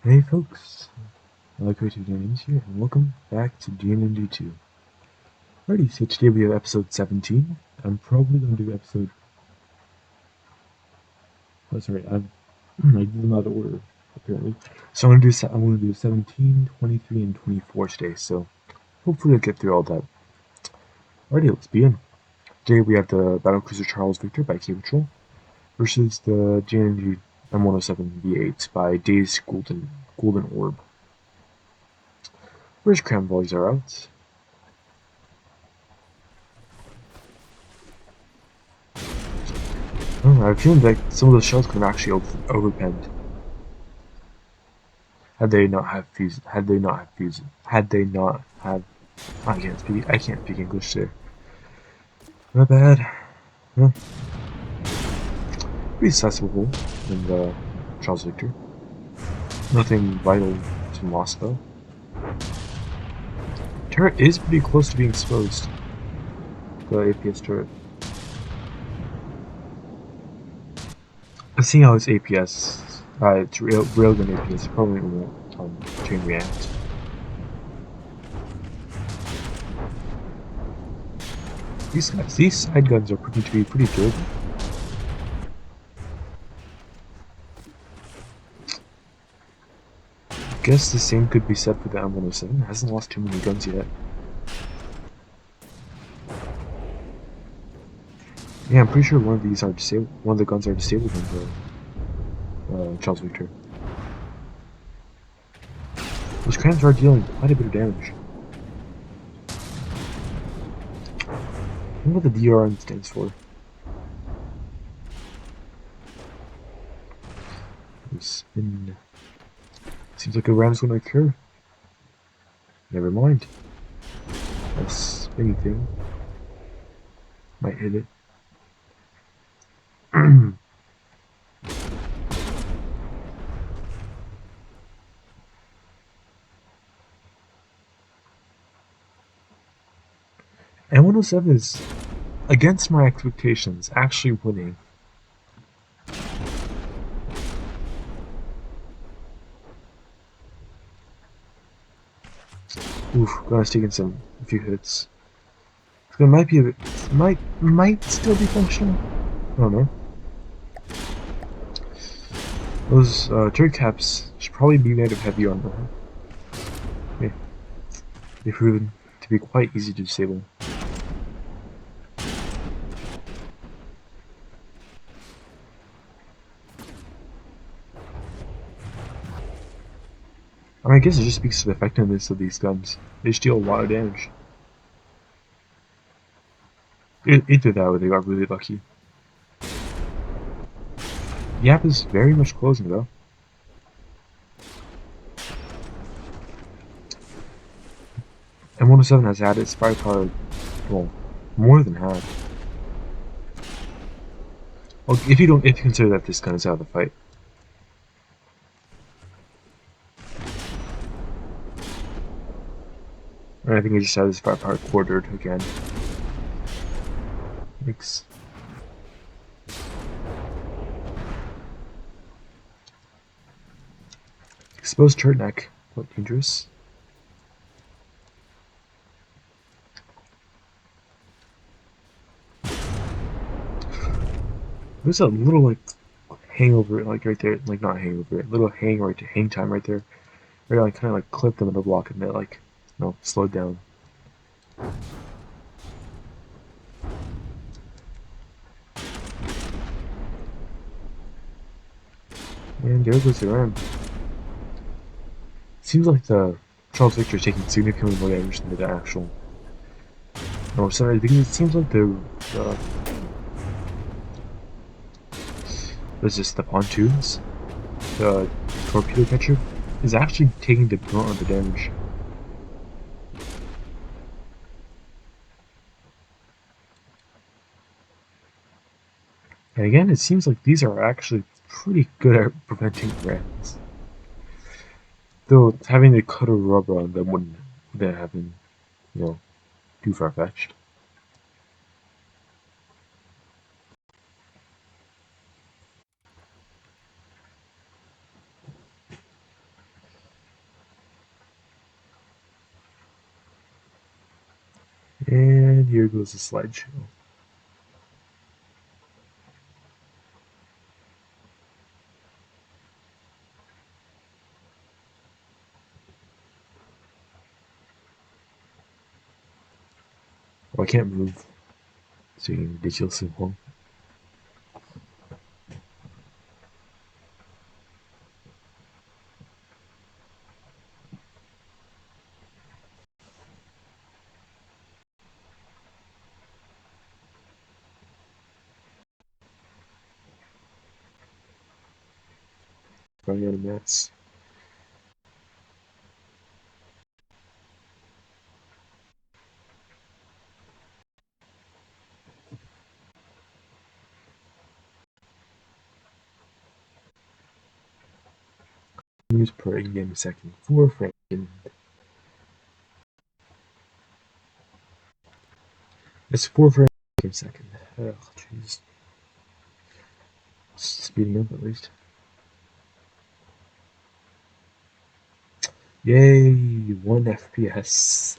Hey folks, I like creative names here, and welcome back to DNND 2. Alrighty, so today we have episode 17. I'm probably going to do episode... Oh, sorry, I did them out of order, apparently. So I'm going to do 17, 23, and 24 today, so hopefully I'll get through all that. Alrighty, let's begin. Today we have the Battlecruiser Charles Victor by K-Patrol versus the DNND M107 V8 by Dazed Golden Orb. First Cram volleys are out. Oh, I have a feeling like some of the shells could have actually overpenned. Had they not have I can't speak English there. Not bad. Well, pretty accessible in the Charles Victor. Nothing vital to loss though. Turret is pretty close to being exposed. The APS turret. Seeing how it's APS, it's railgun APS, probably won't chain react. These side guns are proving to be pretty durable. Guess the same could be said for the M107. It hasn't lost too many guns yet. Yeah, I'm pretty sure one of these are disabled. One of the guns are disabled in the Charles Victor. Those crams are dealing quite a bit of damage. I wonder what the DRN stands for. Spin. Seems like a ram's gonna occur. Never mind. That spinny thing might hit it. M107 is, against my expectations, actually winning. Oof, gonna take in a few hits. So it might be a bit, might still be functional. I don't know. Those turret caps should probably be made of heavy armor. Okay. They've proven to be quite easy to disable. I mean, I guess it just speaks to the effectiveness of these guns. They just deal a lot of damage. Either that or they got really lucky. The gap is very much closing though. M107 has had its firepower, well, more than half. Well, if you consider that this gun is out of the fight. And I think it just had its firepower quartered again. Thanks. Exposed turret neck. What dangerous? There's a little like hangover, like right there, like not hangover, little hang time right there. Where I like, kind of like clipped them in the block and it like, slowed down. And there goes the ram. Seems like the Charles Victor is taking significantly more damage than the actual. No, sorry, because it seems like the the pontoons, the torpedo catcher, is actually taking the brunt of the damage. And again, it seems like these are actually pretty good at preventing rams. Though having to cut a rubber on them wouldn't have been, too far-fetched. And here goes the slideshow. Oh, I can't move. It's being ridiculously long. Running out of mats. News per in-game second. 4 frames. It's 4 frames per second. Oh, jeez. Speeding up at least. Yay! 1 FPS.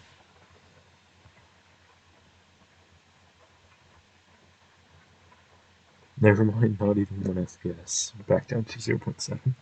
Never mind, not even 1 FPS. Back down to 0.7.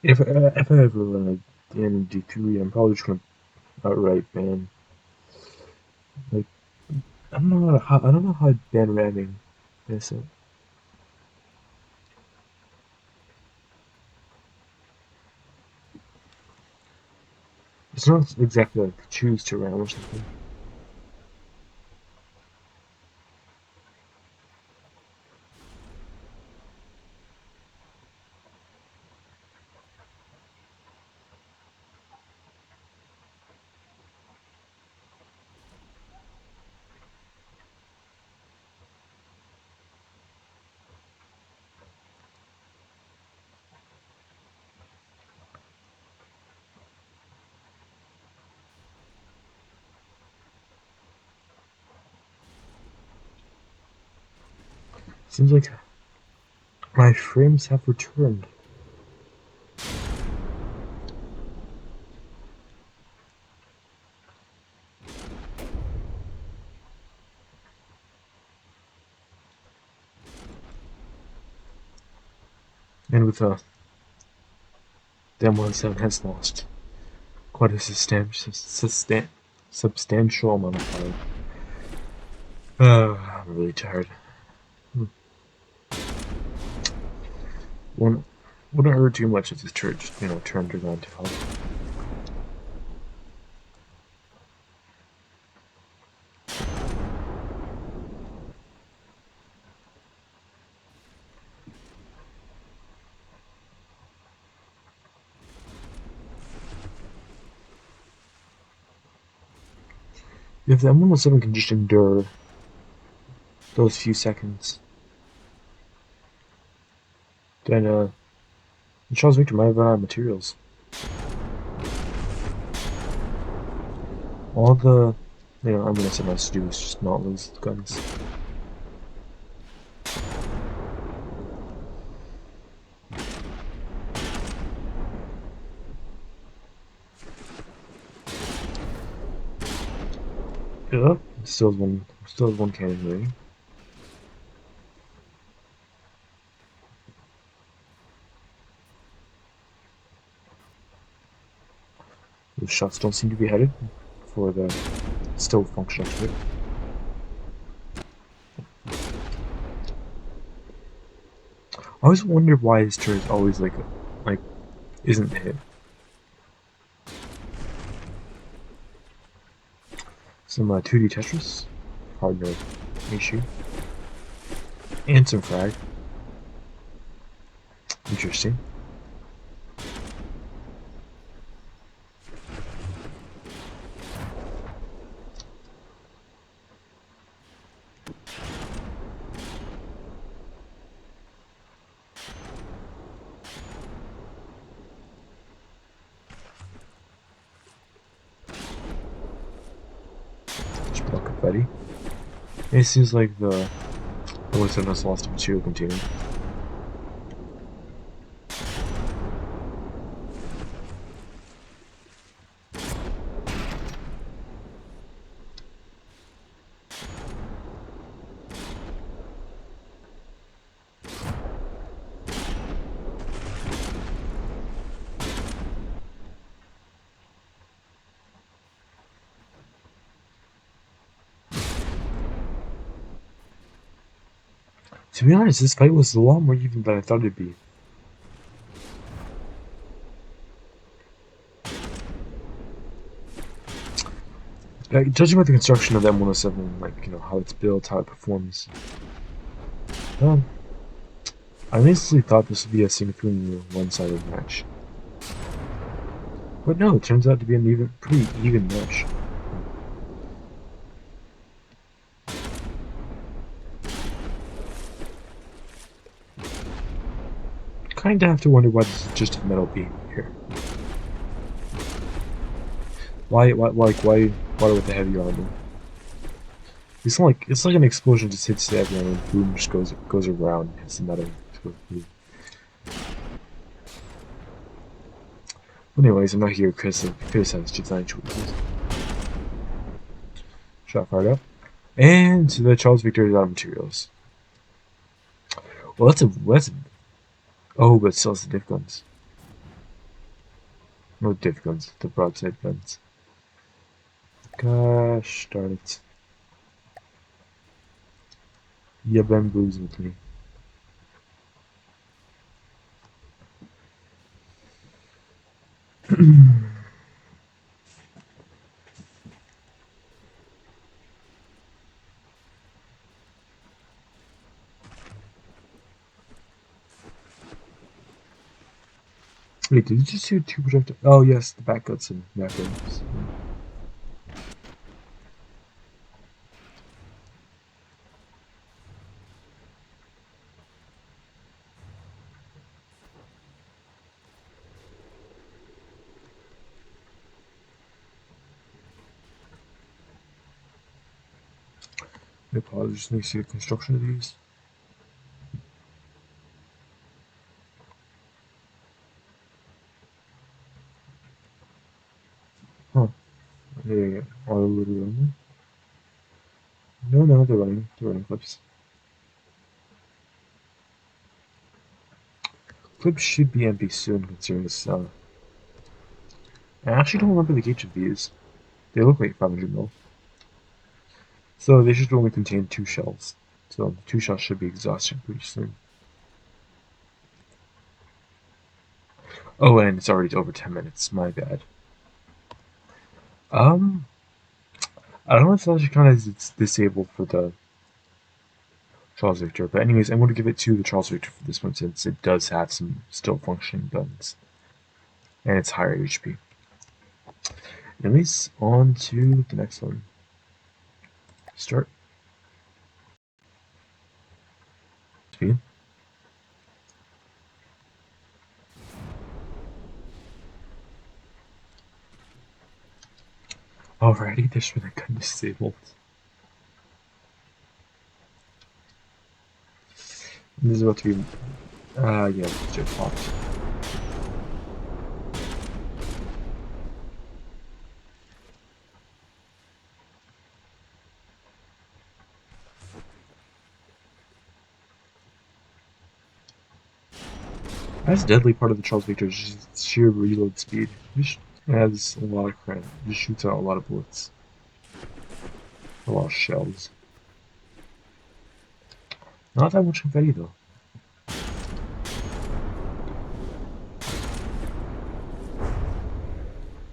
If I ever run a DNND 3, I'm probably just gonna outright ban. Like, I don't know how I'd ban ramming. Yes, it's not exactly like choose to ram or something. Seems like my frames have returned. And with the M107 has lost quite a substantial amount of power. I'm really tired. Wouldn't hurt too much if this church, turned around to help. If the M107 can just endure those few seconds, then Charles Victor might have run out of materials. All the M107 has to do is just not lose guns. Yeah, still has one cannon remaining. Those shots don't seem to be headed. for the still functional to it. I always wonder why his turret is always like isn't hit. Some 2D Tetris, hard issue, and some frag. Interesting. Just block confetti. It seems like the M107 has lost a material container. To be honest, this fight was a lot more even than I thought it'd be. Judging by the construction of the M107, like, you know, how it's built, how it performs, I honestly thought this would be a significantly one-sided match. But no, it turns out to be an pretty even match. Kinda have to wonder why this is just a metal beam here. Why with the heavy armor? It's like an explosion just hits the heavy armor and boom, just goes around, hits the metal. But anyways, I'm not here to criticize design choices. Shot fired up. And the Charles Victor is out of materials. Well, that's a oh, but it still has the diff guns. No diff guns, the broadside guns. Gosh darn it. You bamboozled me. Wait, did you just hear two projectiles? Oh yes, the back guts and back guts. I apologize, just need to see the construction of these. Huh. Yeah. Auto loader only? No, they're running clips. Clips should be empty soon, considering this, I actually don't remember the gauge of these. They look like 500 mil. So they should only contain 2 shells. So 2 shells should be exhausted pretty soon. Oh, and it's already over 10 minutes. My bad. I don't know if that should count as it's disabled for the Charles Victor, but anyways, I'm going to give it to the Charles Victor for this one since it does have some still functioning guns. And it's higher HP. Anyways, on to the next one. Start. Speed. Alrighty, this one gun disabled. This is about to be yeah, just popped. That's deadly part of the Charles Victor is just sheer reload speed. It has a lot of credit. It just shoots out a lot of bullets. A lot of shells. Not that much confetti though.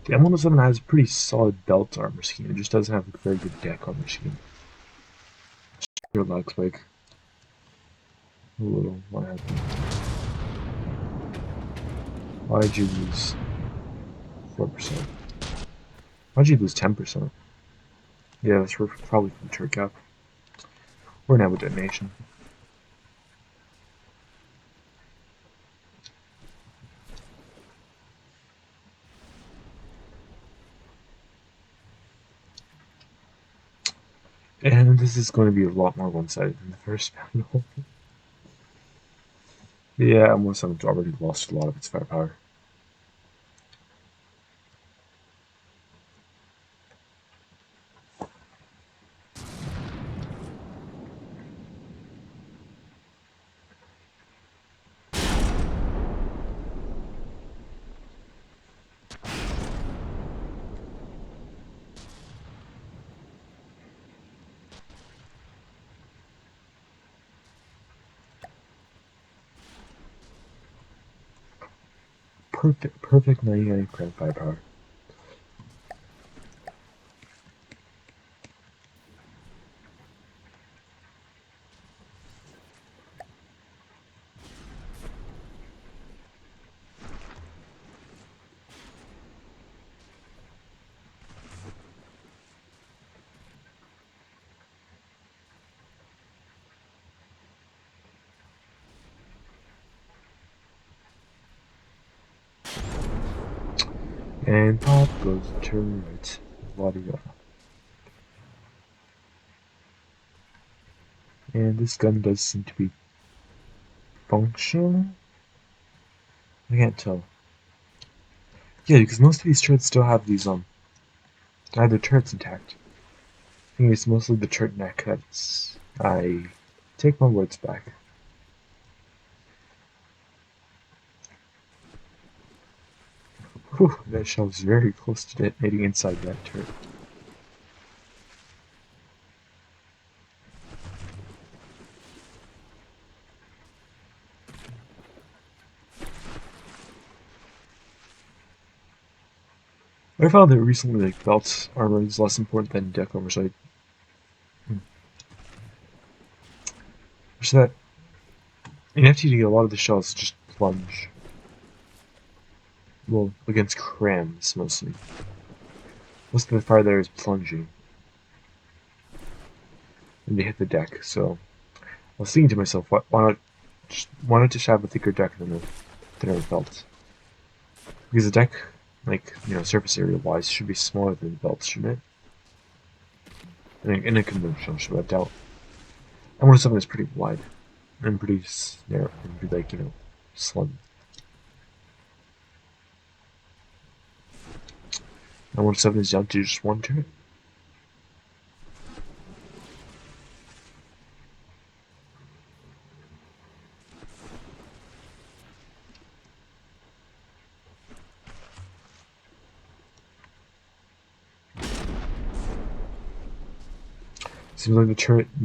The M107 has a pretty solid belt armor scheme. It just doesn't have a very good deck armor scheme. Your looks like a little. What happened? Why did you lose 4%? Why'd you lose 10%? Yeah, that's probably from turret cap. Or now with detonation. And this is going to be a lot more one-sided than the first battle. Yeah, M107's already lost a lot of its firepower. Perfect 99 crank firepower. And pop goes the turret. Vladimir. And this gun does seem to be functional? I can't tell. Yeah, because most of these turrets still have these, have their turrets intact. I think it's mostly the turret neck that's... I take my words back. Whew, that shell is very close to detonating inside that turret. I found that recently, like, belt armor is less important than deck armor, so that in FTD, a lot of the shells just plunge. Well, against Crams, mostly. Most of the fire there is plunging. And they hit the deck, so... I was thinking to myself, why not just have a thicker deck than a thinner belt? Because the deck, like, surface area wise, should be smaller than the belt, shouldn't it? In a conventional ship, I doubt. M107 is pretty wide and pretty narrow and pretty, like, slim. M107 is down to just one turret.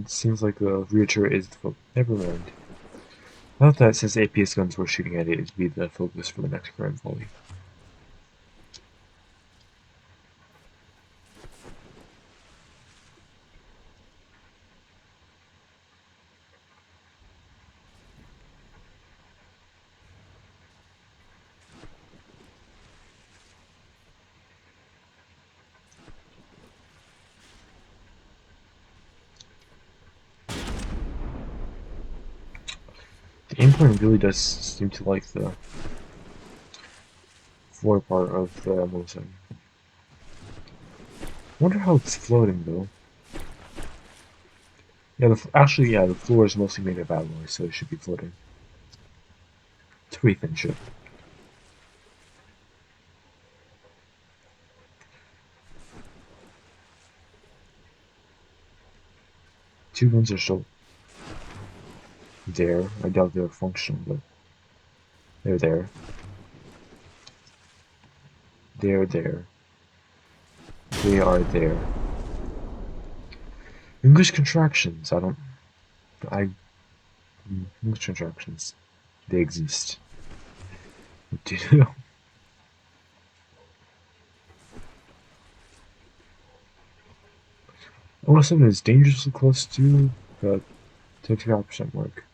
Seems like the rear turret is the focus. Never mind. I thought that since APS guns were shooting at it, it'd be the focus for the next grand volley. The aim point really does seem to like the floor part of the M107. I wonder how it's floating though. Yeah, the floor is mostly made of alloy, so it should be floating. It's a pretty thin ship. Two guns are still there. I doubt they're functional, but they're there. They are there. They are there. English contractions. English contractions. They exist. Do you know? M107 is dangerously close to the 25% mark.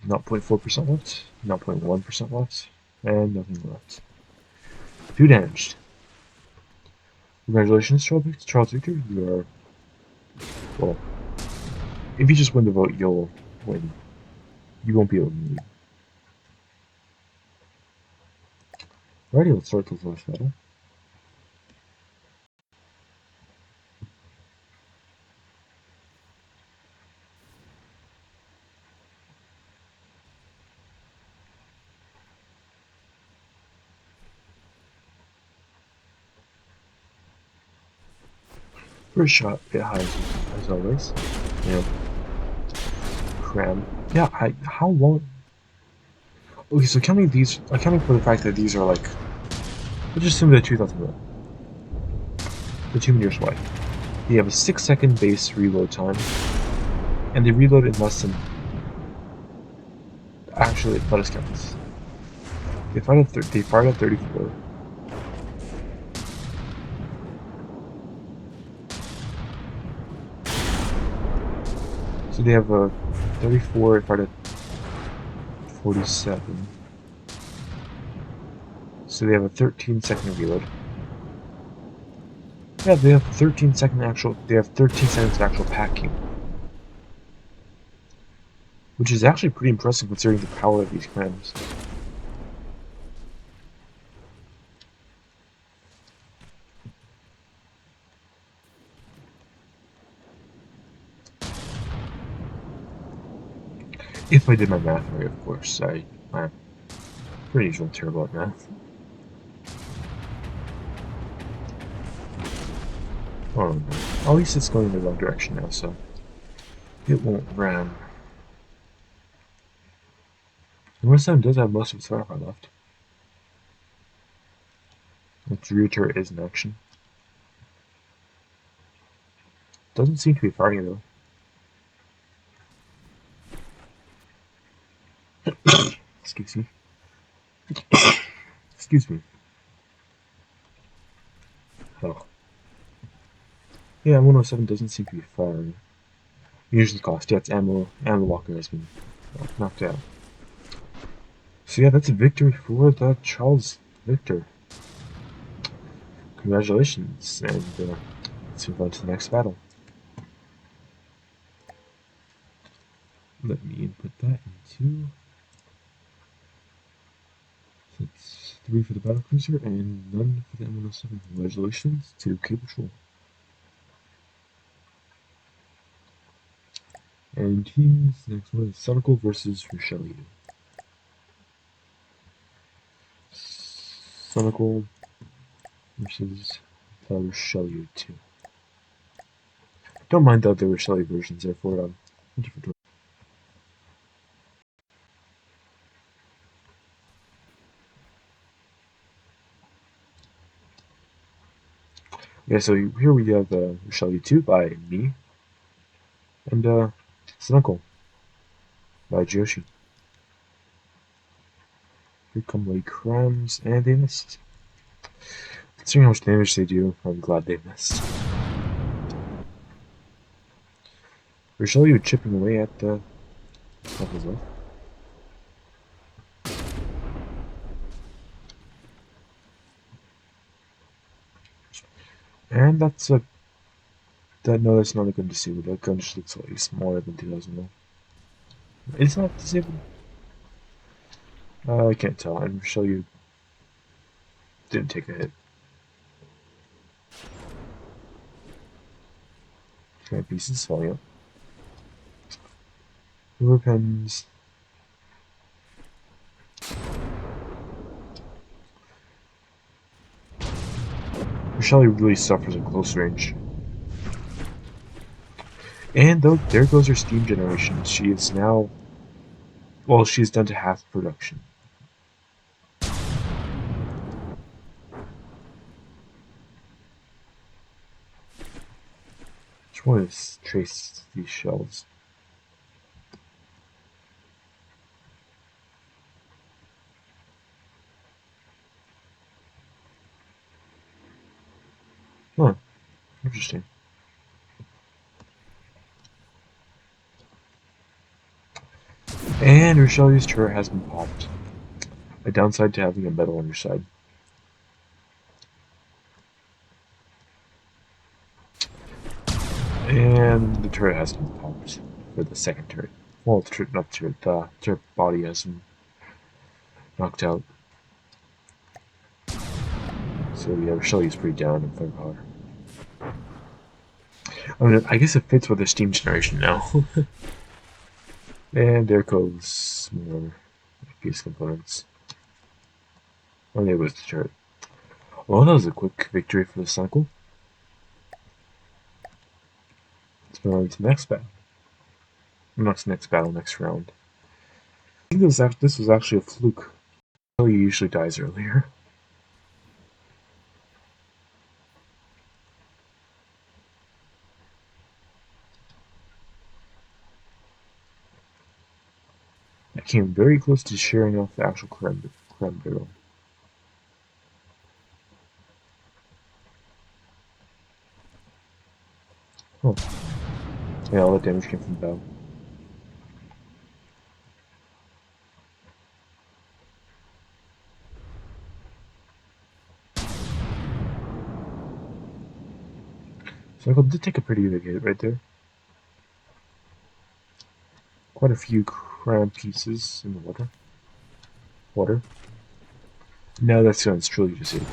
Not 0.4% left, not 0.1% left, and nothing left. 2 damaged. Congratulations, Charles Victor. You are, well, if you just win the vote, you'll win. You won't be able to leave. Alrighty, let's start the first battle. First shot, bit high as always. You know, Cram. Yeah, how long? Okay, so counting for the fact that these are like, let's just assume they're 2,000 mil. They're 2 meters wide. They have a 6-second base reload time, and they reload in less than. Actually, let us count this. They fired at 34. So they have a 34 fired at 47. So they have a 13-second reload. Yeah, they have 13 seconds of actual packing. Which is actually pretty impressive considering the power of these crams. If I did my math right, of course. I'm pretty usually terrible at math. Oh no. At least it's going in the wrong direction now, so it won't ram. M107 does have most of its firepower left. Its rear turret is in action. Doesn't seem to be firing though. Excuse me. Excuse me. Oh. Yeah, M107 doesn't seem to be firing. Usually cost, yeah, its ammo locker has been knocked out. So yeah, that's a victory for the Charles Victor. Congratulations, and let's move on to the next battle. Let me input that into. So it's 3 for the battlecruiser and none for the M107. Congratulations to Cable Troll. And teams, next one is Sunnucle versus Richelieu. Sunnucle versus the Richelieu 2. Don't mind the other Richelieu versions, therefore, different. Yeah, so here we have the Richelieu 2 by me, and Sunnucle by Joshi. Here come the Crams, and they missed. Considering how much damage they do, I'm glad they missed. Richelieu chipping away at the top as well. And that's a. No, that's not a gun disabled. That gun just looks slightly smaller than 2000 mil. It's not disabled. I can't tell. And Richelieu didn't take a hit. Okay, pieces falling out. River pens. Richelieu really suffers at close range. And there goes her steam generation. She is now, well, she is done to half production. Just want to trace these shells. Huh, interesting. And Richelieu's turret has been popped. A downside to having a metal underside. And the turret has been popped for the second turret. Well, the turret, not the turret, the turret body has been knocked out. So yeah, Richelieu's pretty down in firepower. I mean, I guess it fits with the steam generation now. And there goes more piece components. Oh, there goes the turret. Well, that was a quick victory for the Sunnucle. Let's move on to the next battle. Not next battle, next round. I think this was actually a fluke. He usually dies earlier. I came very close to sharing off the actual Cram barrel. Oh. Yeah, all the damage came from the bow. Sunnucle did take a pretty big hit right there. Quite a few Cram pieces in the water. Now that's going to truly just it.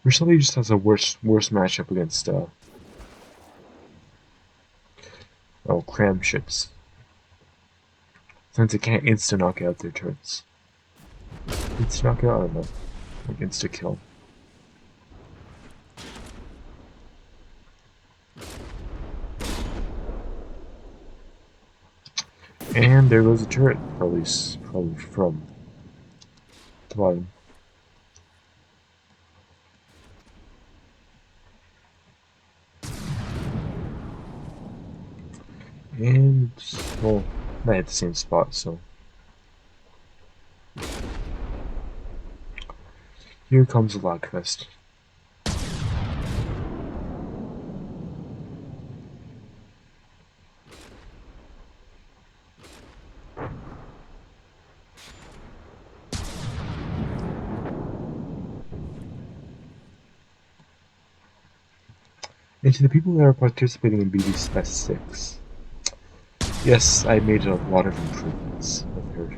Richelieu just has a worse matchup against Cram ships. Since it can't insta knock out their turrets. Insta knock out? I don't know. Like insta kill. And there goes the turret, probably from the bottom. And, well, I hit the same spot, so. Here comes the log fest. And to the people that are participating in BD's Fest 6, yes, I made a lot of improvements with her.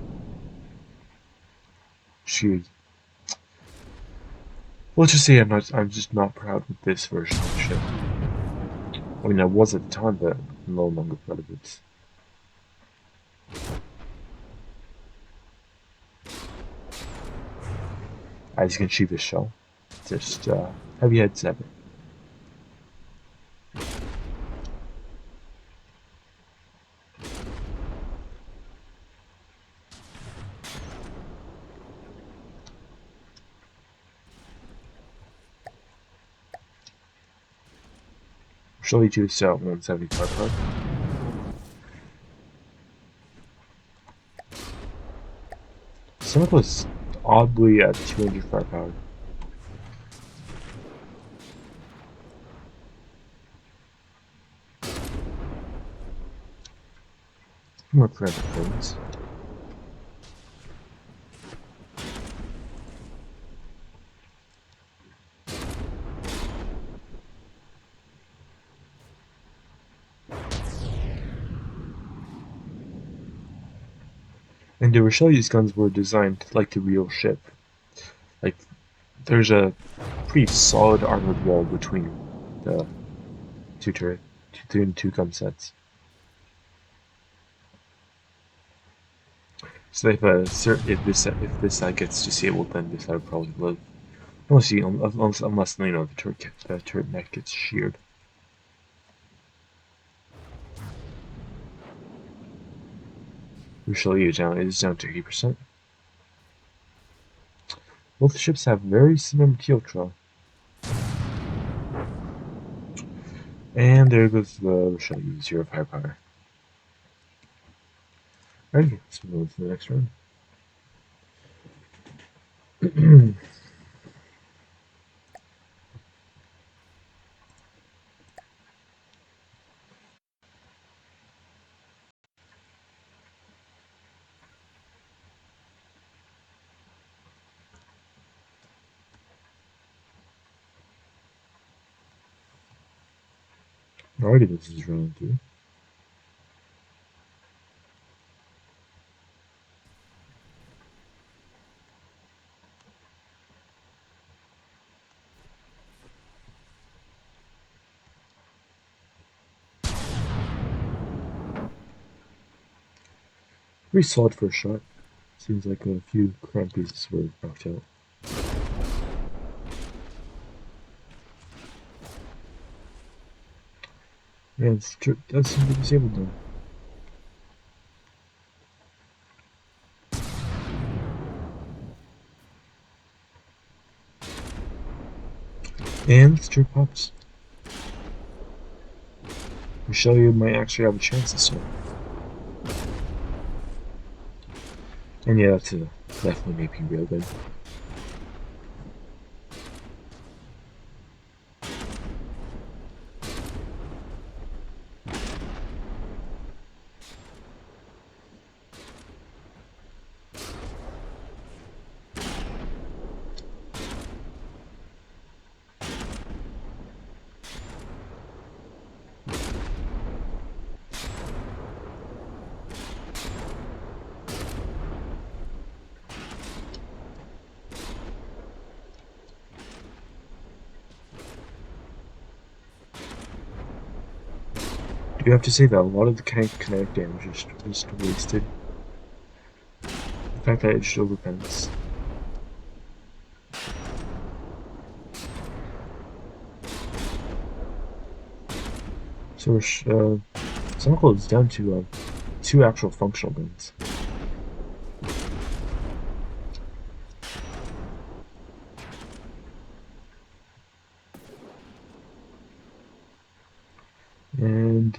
Let's just say I'm just not proud with this version of the ship. I mean, I was at the time, but I'm no longer proud of it. As you can see, this shell, just heavy head 7. Surely to sell 175 card. Sunnucle is oddly at 200 firepower. More credit things. And the Richelieu's guns were designed like the real ship. Like, there's a pretty solid armored wall between the two gun sets. So if this side gets disabled, then this side will probably live. Unless the turret neck gets sheared. Richelieu is down to 80%. Both ships have very similar material control. And there goes the Richelieu, 0 firepower. Alrighty, let's move on to the next round. Alrighty, this is round 3. Pretty solid first shot. Seems like a few Cram pieces were knocked out. Yeah, it does seem to be disabled now. And the turret pops. Richelieu might actually have a chance this time. And yeah, that's definitely making real good. Do you have to say that a lot of the kinetic damage is just wasted? The fact that it just overpens. So Sunnucle is down to 2 actual functional guns. And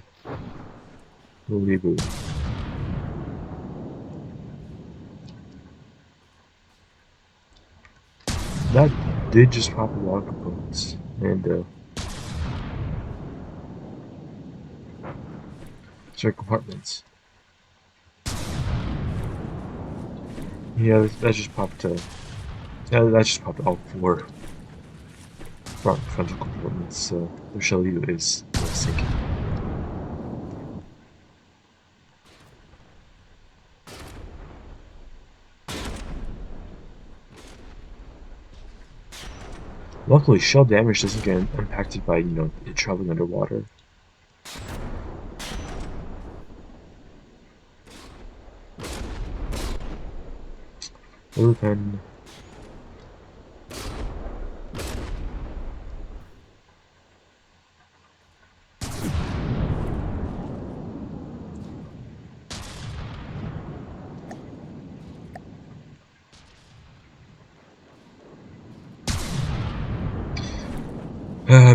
we'll reboot. That did just pop a lot of components. And sorry, compartments. Yeah, that just popped. Yeah, that just popped all 4 frontal compartments. So Richelieu is sinking. Luckily, shell damage doesn't get impacted by it traveling underwater. Overpen.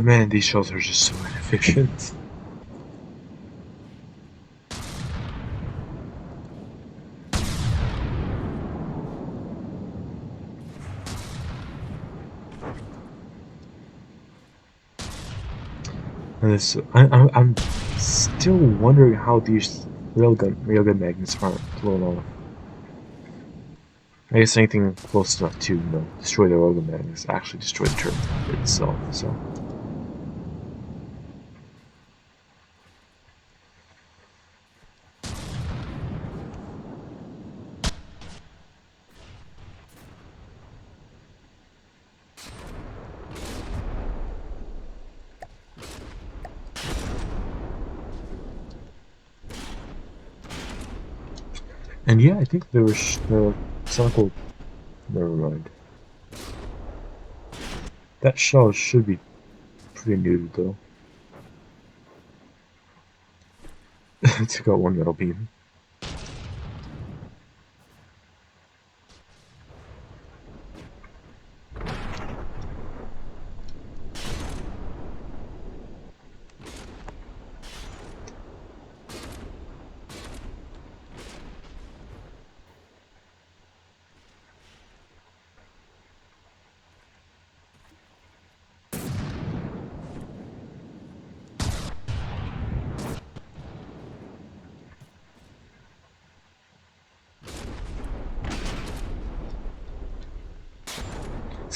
Man, these shells are just so inefficient. I'm still wondering how these railgun magnets aren't blown off. I guess anything close enough to destroy the railgun magnets actually destroy the turret itself. So. And yeah, I think there was Sunnucle. Never mind. That shell should be pretty new though. Took out 1 metal beam.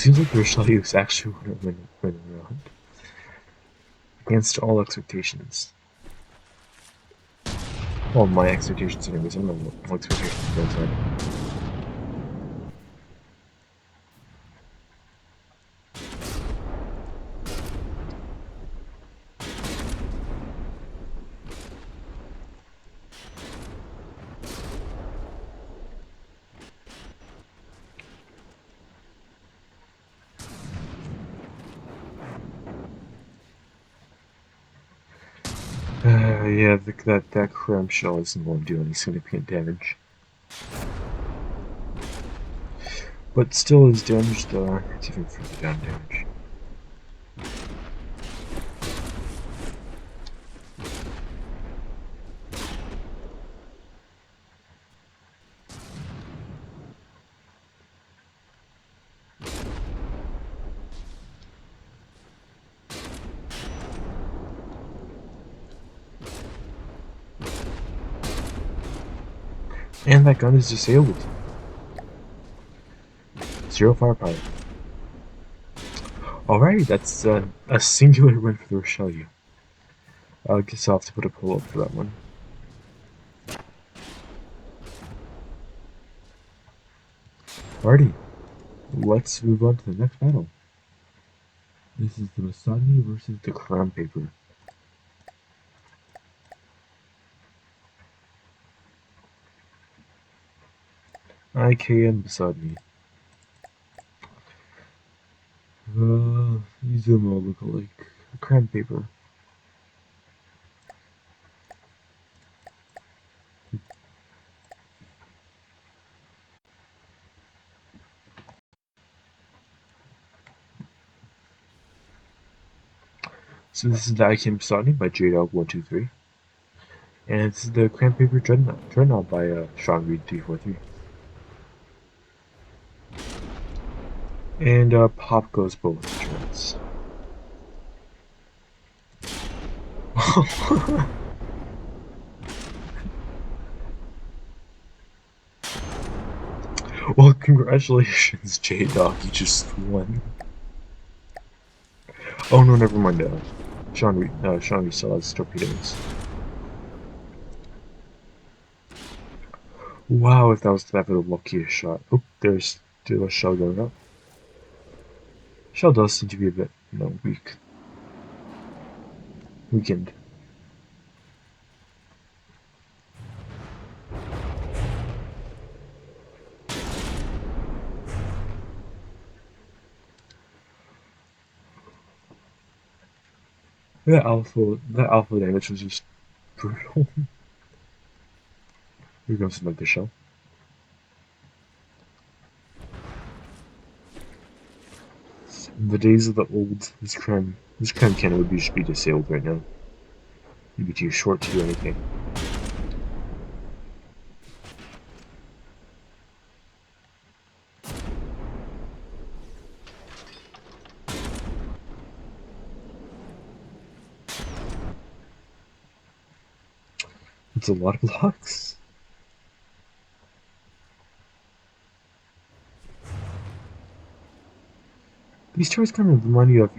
Seems like the Richelieu is actually winning around. Against all expectations. Well, my expectations anyways. I don't know what expectations those are. Yeah, that Cram shell isn't going to do any significant damage. But still, his damage, it's even further down damage. And that gun is disabled. 0 firepower. Alright, that's a singular win for the Richelieu. I guess I'll have to put a pull up for that one. Alrighty, let's move on to the next battle. This is the Musodeny versus the Cram paper. IKM Musodeny. These are more look like Cram paper. So this is the IKM Musodeny by JDog123. And this is the Cram paper Dreadnought by Sean343. And pop goes both turrets. Well, congratulations, J-Dog, you just won. Oh no, never mind, Sean still has torpedoes. Wow, if that was the luckiest shot. Oh, there's still a shell going up. Shell does seem to be a bit, weakened. That alpha damage was just brutal. Here comes another shell. In the days of the old, this Cram cannon would just be disabled right now. You'd be too short to do anything. It's a lot of blocks. These turrets kind of remind you of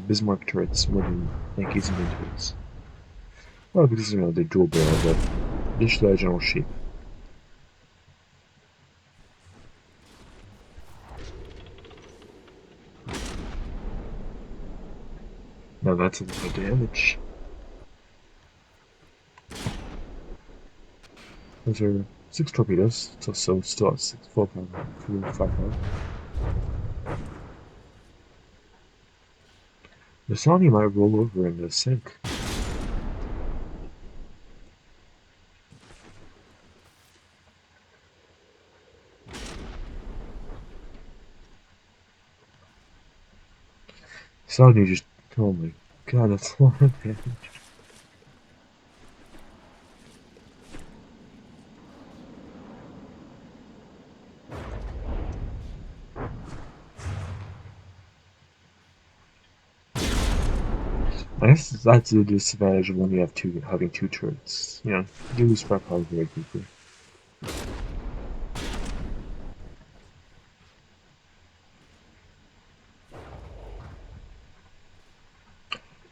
Bismarck turrets more than like Eisenman turrets. Well, because they're dual barrel, but just the general shape. Now that's a lot of damage. Those are 6 torpedoes, so still at 6 full power, 5 power. The Sony might roll over and sink. Sony just, oh my god, that's a lot of damage. I guess that's the disadvantage of when you have having two turrets. You lose firepower very quickly.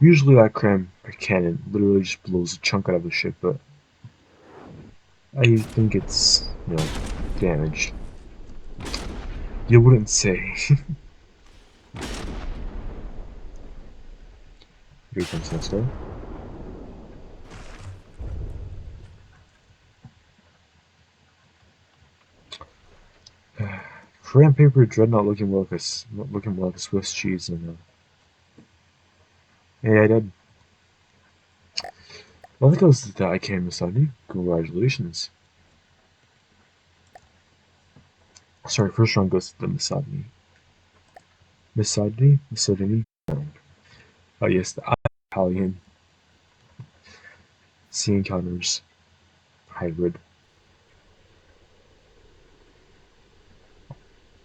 Usually that Cram cannon literally just blows a chunk out of the ship, but I think it's, damaged. You wouldn't say. Here comes next door. Cram paper dreadnought looking more like a Swiss cheese and hey, I did. Well, that goes to the ICANN Musodeny. Congratulations. Sorry, first round goes to the Musodeny. Musodeny? Oh yes, the Italian Sea Encounters hybrid.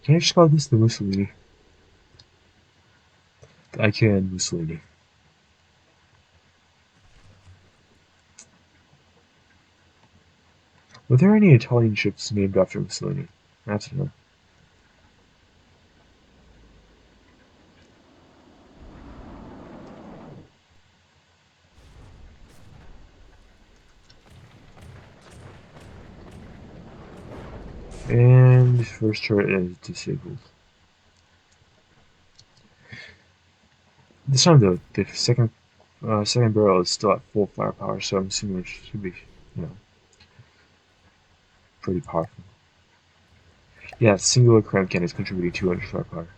Can I just call this the Mussolini? The ICANN Mussolini. Were there any Italian ships named after Mussolini? I have to know. And first turret is disabled. This time the second barrel is still at full firepower, so I'm assuming it should be, pretty powerful. Yeah, singular cram cannon is contributing 200 firepower.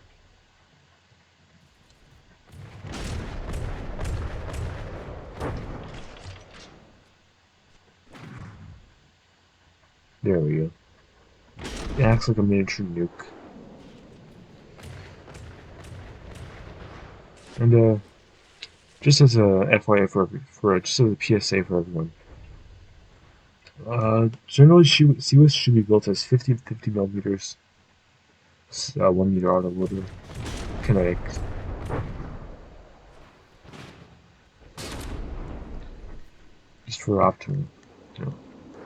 There we go. It acts like a miniature nuke. And just as a FYI for just as a PSA for everyone, generally CWIS should be built as 50 millimeters, 1 meter autoloader, kinetic. Just for optimal,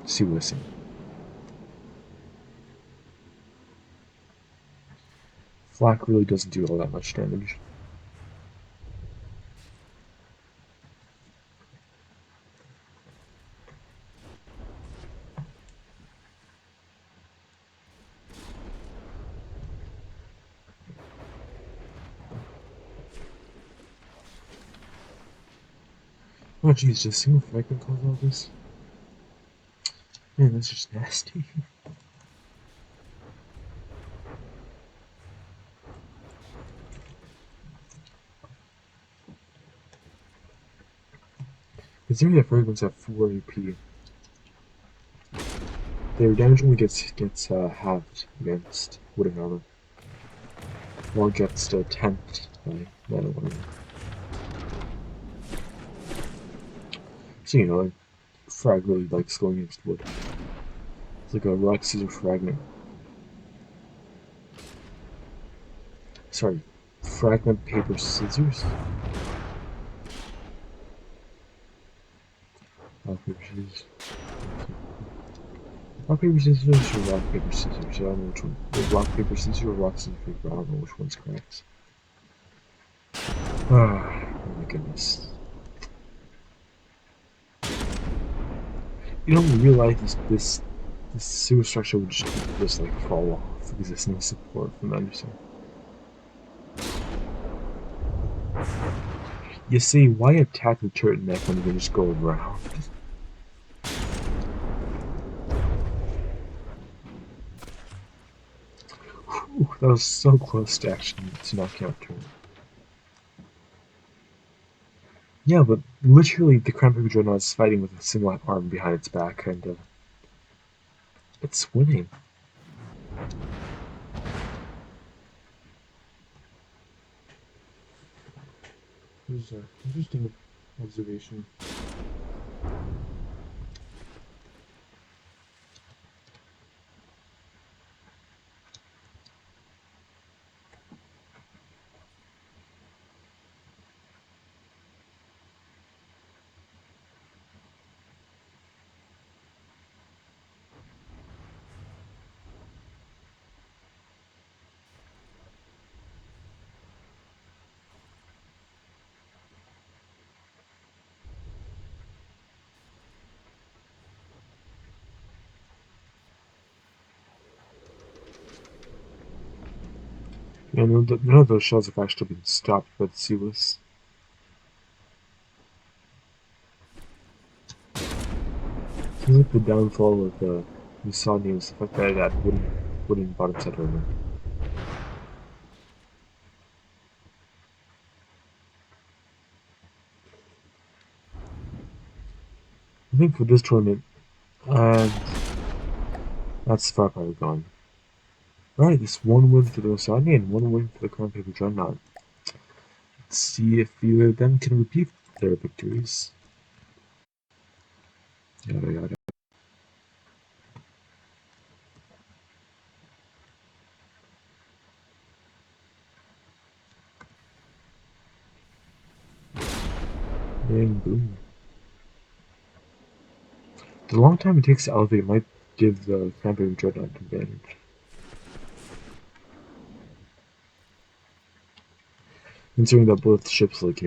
CWISing. Flak really doesn't do all that much damage. Oh jeez, just single fragment cause all this? Man, that's just nasty. Considering that fragments have 4 AP, their damage only gets halved against wooden armor, or gets to 10th by metal armor. So frag really likes going against wood. It's like a rock scissor fragment. Sorry, fragment paper scissors. Rock paper scissors. Rock paper scissors or rock paper scissors? I don't know which one. Rock paper scissors or rock scissors paper. I don't know which one's correct. Oh my goodness. In real life, this sewer structure would just like fall off because there's no support from the underside. You see, why attack the turret neck when you can just go around? Whew, that was so close to actually to knock out turret. Yeah, but literally the Cram Paper Dreadnought is fighting with a single arm behind its back, and it's winning. Here's an interesting observation. Yeah, none of those shells have actually been stopped by the Sealess. Seems like the downfall of the Musodeny was the fact that it had wooden bottom set armor. I think for this tournament, that's far probably gone. Alright, this one win for the Musodeny and one win for the Cram Paper Dreadnought. Let's see if either of them can repeat their victories. Yada yada. And boom. The long time it takes to elevate might give the Cram Paper Dreadnought an advantage. Considering that both ships start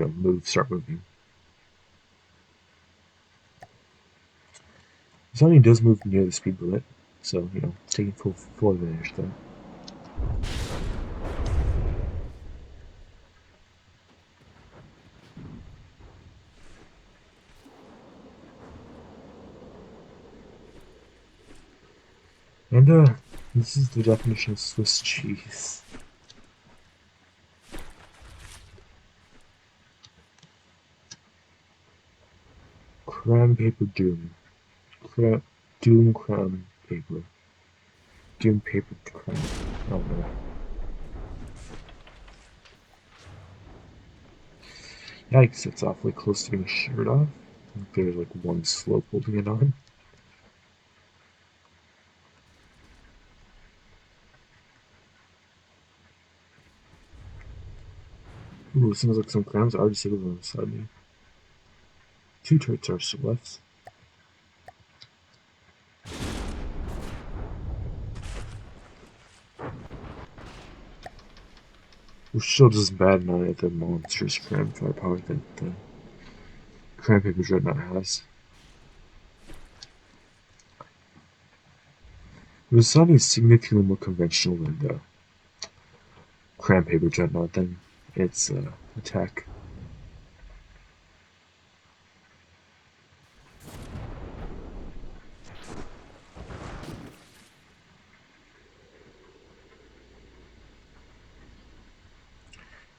moving. Sunny does move near the speed limit, so it's taking full advantage there. And this is the definition of Swiss cheese. Cram paper doom. Doom cram paper. Doom paper cram. Oh no. Yikes, it's awfully close to being sheared off. I think there's like one slope holding it on. Ooh, it seems like some crams are disabled on the side of me. Two turrets are still left. Which still doesn't bad on it the monstrous cram firepower that the Cram Paper Dreadnought has. Musodeny is significantly more conventional than the Cram Paper Dreadnought than its attack.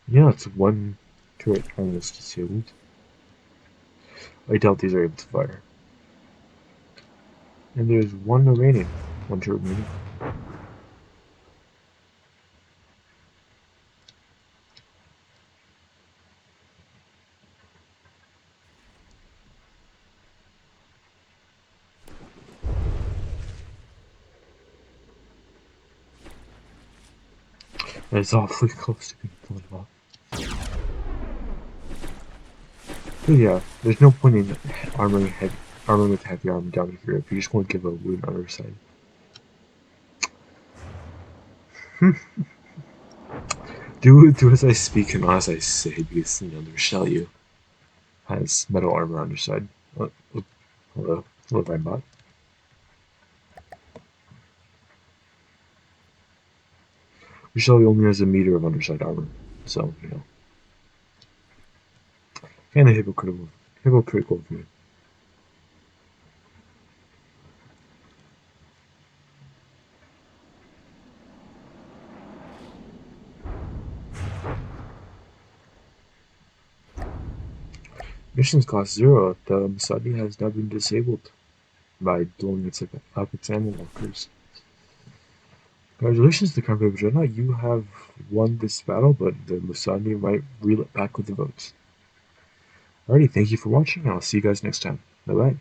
Yeah, it's one turret almost disabled. I doubt these are able to fire. And there's one remaining. One turret remaining. And it's awfully close to being pulled off. But yeah, there's no point in armoring with heavy armor down here if you just want to give a wooden underside. do as I speak and not as I say, because the Richelieu has metal armor underside. Hello, Vibot. Richelieu only has a meter of underside armor, so kind of hypocritical view. Missions cost 0. The Musodeny has now been disabled by blowing up its ammo walkers. Congratulations to the Cram Paper Dreadnought, you have won this battle, but the Musodeny might reel it back with the votes. Alrighty, thank you for watching, and I'll see you guys next time. Bye bye.